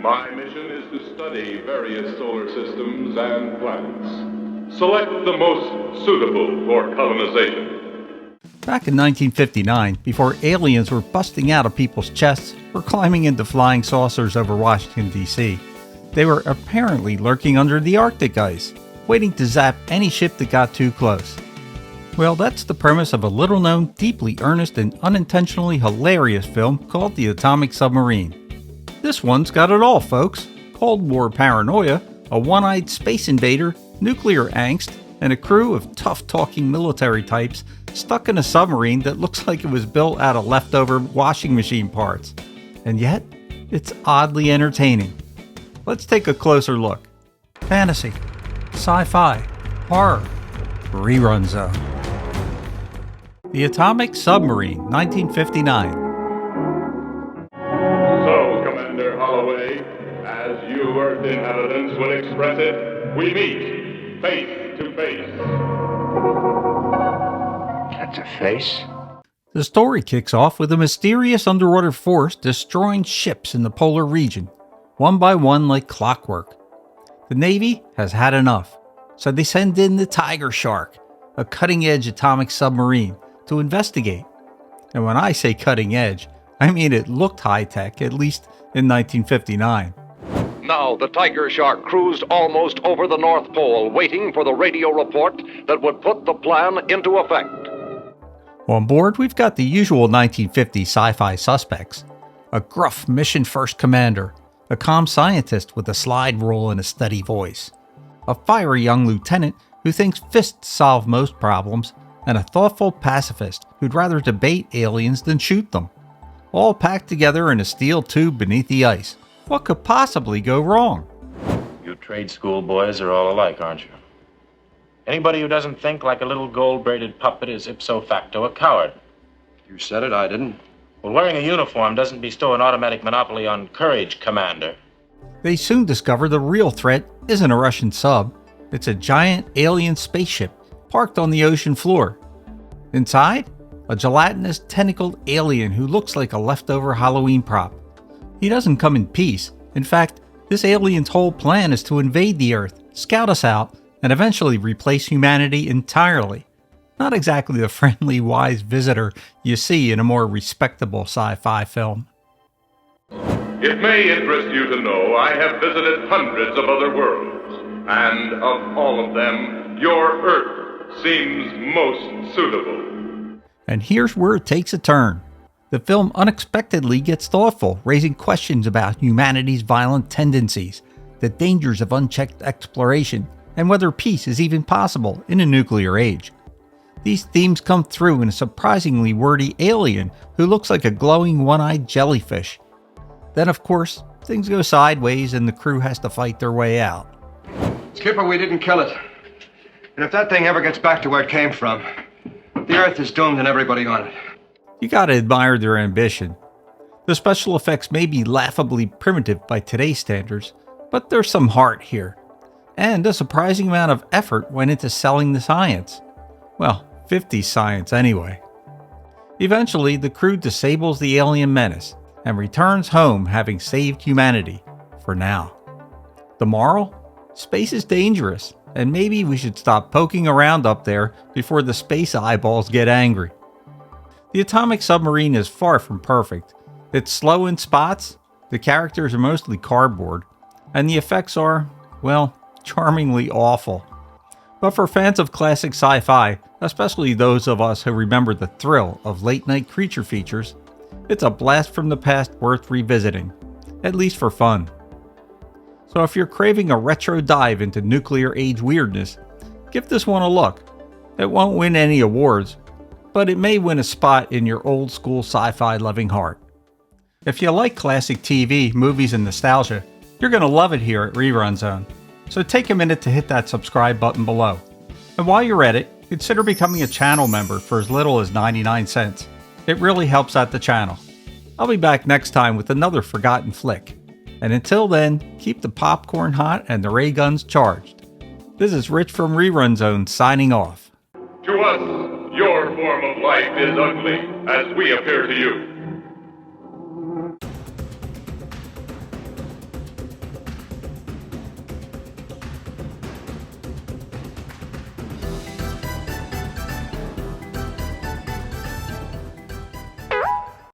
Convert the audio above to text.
My mission is to study various solar systems and planets. Select the most suitable for colonization. Back in 1959, before aliens were busting out of people's chests or climbing into flying saucers over Washington, D.C., they were apparently lurking under the Arctic ice, waiting to zap any ship that got too close. Well, that's the premise of a little-known, deeply earnest, and unintentionally hilarious film called The Atomic Submarine. This one's got it all, folks. Cold War paranoia, a one-eyed space invader, nuclear angst, and a crew of tough-talking military types stuck in a submarine that looks like it was built out of leftover washing machine parts. And yet, it's oddly entertaining. Let's take a closer look. Fantasy, sci-fi, horror, rerun zone. The Atomic Submarine, 1959. So, Commander Holloway, as you Earth inhabitants would express it, we meet face to face. That's a face. The story kicks off with a mysterious underwater force destroying ships in the polar region, one by one like clockwork. The Navy has had enough, so they send in the Tiger Shark, a cutting-edge atomic submarine, to investigate. And when I say cutting edge, I mean it looked high-tech, at least in 1959. Now, the Tiger Shark cruised almost over the North Pole, waiting for the radio report that would put the plan into effect. On board, we've got the usual 1950 sci-fi suspects. A gruff mission-first commander, a calm scientist with a slide rule and a steady voice, a fiery young lieutenant who thinks fists solve most problems, and a thoughtful pacifist who'd rather debate aliens than shoot them. All packed together in a steel tube beneath the ice. What could possibly go wrong? You trade school boys are all alike, aren't you? Anybody who doesn't think like a little gold-braided puppet is ipso facto a coward. You said it, I didn't. Well, wearing a uniform doesn't bestow an automatic monopoly on courage, Commander. They soon discover the real threat isn't a Russian sub. It's a giant alien spaceship parked on the ocean floor. Inside, a gelatinous tentacled alien who looks like a leftover Halloween prop. He doesn't come in peace. In fact, this alien's whole plan is to invade the Earth, scout us out, and eventually replace humanity entirely. Not exactly the friendly, wise visitor you see in a more respectable sci-fi film. It may interest you to know I have visited hundreds of other worlds, and of all of them, your Earth seems most suitable. And here's where it takes a turn. The film unexpectedly gets thoughtful, raising questions about humanity's violent tendencies, the dangers of unchecked exploration, and whether peace is even possible in a nuclear age. These themes come through in a surprisingly wordy alien who looks like a glowing one-eyed jellyfish. Then, of course, things go sideways and the crew has to fight their way out. Skipper, we didn't kill it. And if that thing ever gets back to where it came from, the Earth is doomed and everybody on it. You gotta admire their ambition. The special effects may be laughably primitive by today's standards, but there's some heart here. And a surprising amount of effort went into selling the science. Well, 50s science anyway. Eventually, the crew disables the alien menace and returns home having saved humanity, for now. The moral? Space is dangerous, and maybe we should stop poking around up there before the space eyeballs get angry. The Atomic Submarine is far from perfect. It's slow in spots, the characters are mostly cardboard, and the effects are, well, charmingly awful. But for fans of classic sci-fi, especially those of us who remember the thrill of late-night creature features, it's a blast from the past worth revisiting, at least for fun. So if you're craving a retro dive into nuclear age weirdness, give this one a look. It won't win any awards, but it may win a spot in your old school sci-fi loving heart. If you like classic TV, movies, and nostalgia, you're going to love it here at Rerun Zone. So take a minute to hit that subscribe button below. And while you're at it, consider becoming a channel member for as little as 99 cents. It really helps out the channel. I'll be back next time with another forgotten flick. And until then, keep the popcorn hot and the ray guns charged. This is Rich from Rerun Zone signing off. To us, your form of life is ugly, as we appear to you.